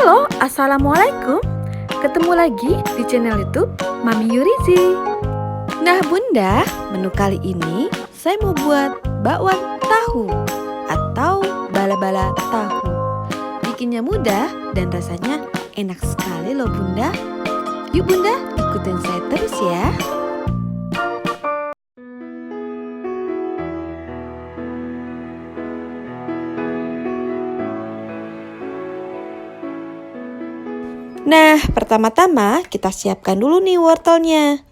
Halo, Assalamualaikum. Ketemu lagi di channel YouTube Mami Yurizi. Nah Bunda, menu kali ini saya mau buat bakwan tahu atau bala-bala tahu. Bikinnya mudah dan rasanya enak sekali loh Bunda. Yuk Bunda, ikutin saya terus ya. Nah, pertama-tama kita siapkan dulu nih wortelnya.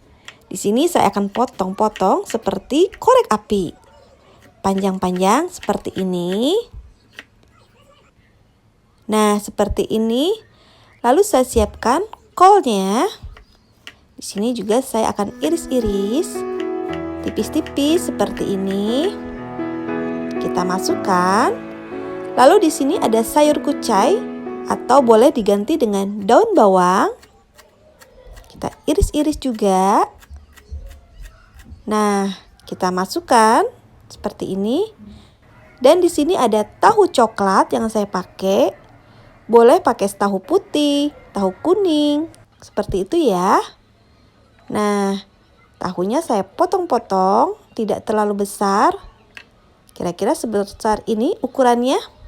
Di sini saya akan potong-potong seperti korek api. Panjang-panjang seperti ini. Nah, seperti ini. Lalu saya siapkan kolnya. Di sini juga saya akan iris-iris tipis-tipis seperti ini. Kita masukkan. Lalu di sini ada sayur kucai atau boleh diganti dengan daun bawang. Kita iris-iris juga. Nah, kita masukkan seperti ini. Dan di sini ada tahu coklat yang saya pakai. Boleh pakai tahu putih, tahu kuning, seperti itu ya. Nah, tahunya saya potong-potong, tidak terlalu besar. Kira-kira sebesar ini ukurannya.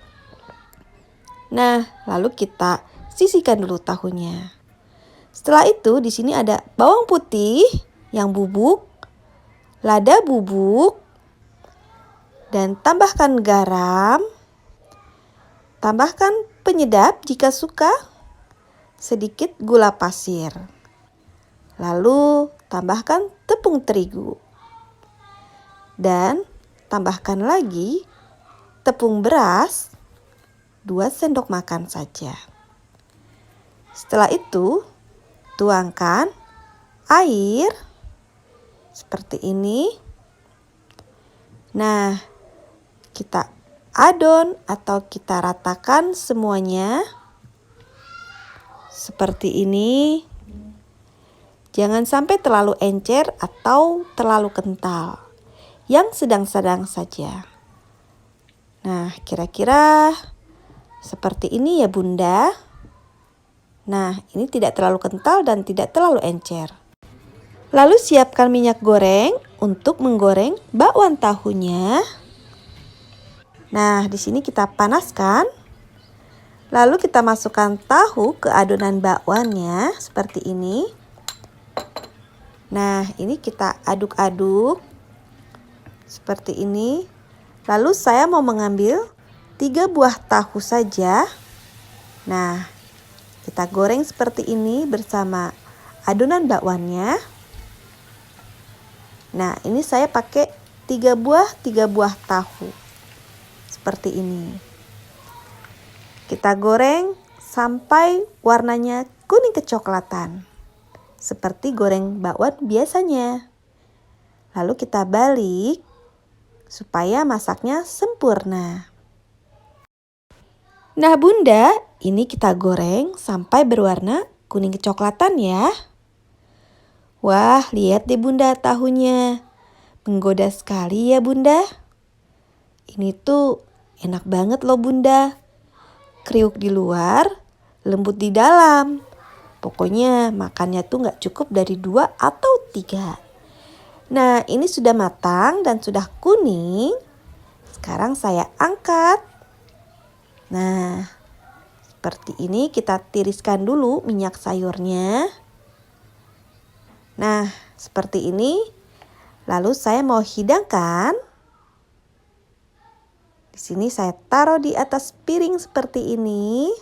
Nah, lalu kita sisihkan dulu tahunya. Setelah itu di sini ada bawang putih yang bubuk, lada bubuk, dan tambahkan garam. Tambahkan penyedap jika suka, sedikit gula pasir. Lalu tambahkan tepung terigu. Dan tambahkan lagi tepung beras 2 sendok makan saja. Setelah itu, tuangkan air seperti ini. Nah, kita adon atau kita ratakan semuanya seperti ini. Jangan sampai terlalu encer atau terlalu kental. Yang sedang-sedang saja. Nah, kira-kira seperti ini ya Bunda. Nah, ini tidak terlalu kental dan tidak terlalu encer. Lalu siapkan minyak goreng untuk menggoreng bakwan tahunya. Nah, di sini kita panaskan. Lalu kita masukkan tahu ke adonan bakwannya seperti ini. Nah, ini kita aduk-aduk seperti ini. Lalu saya mau mengambil 3 buah tahu saja. Nah, kita goreng seperti ini bersama adonan bakwannya. Nah, ini saya pakai 3 buah tahu. Seperti ini. Kita goreng sampai warnanya kuning kecoklatan. Seperti goreng bakwan biasanya. Lalu kita balik supaya masaknya sempurna. Nah Bunda, ini kita goreng sampai berwarna kuning kecoklatan ya. Wah, lihat deh Bunda tahunya. Menggoda sekali ya Bunda. Ini tuh enak banget loh Bunda. Kriuk di luar, lembut di dalam. Pokoknya makannya tuh gak cukup dari 2 atau 3. Nah, ini sudah matang dan sudah kuning. Sekarang saya angkat. Nah, seperti ini kita tiriskan dulu minyak sayurnya. Nah, seperti ini. Lalu saya mau hidangkan. Di sini saya taruh di atas piring seperti ini.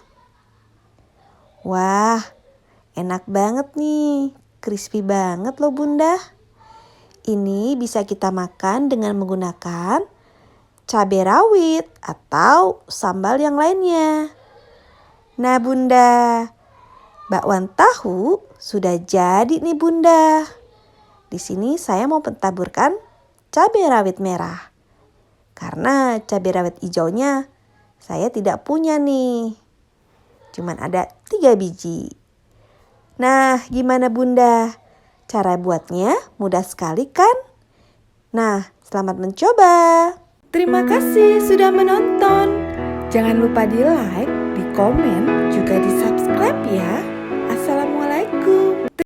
Wah, enak banget nih. Crispy banget loh Bunda. Ini bisa kita makan dengan menggunakan cabai rawit atau sambal yang lainnya. Nah Bunda, bakwan tahu sudah jadi nih Bunda. Di sini saya mau taburkan cabai rawit merah. Karena cabai rawit hijaunya saya tidak punya nih. Cuman ada 3 biji. Nah, gimana Bunda? Cara buatnya mudah sekali kan? Nah, selamat mencoba. Terima kasih sudah menonton. Jangan lupa di like, di komen, juga di subscribe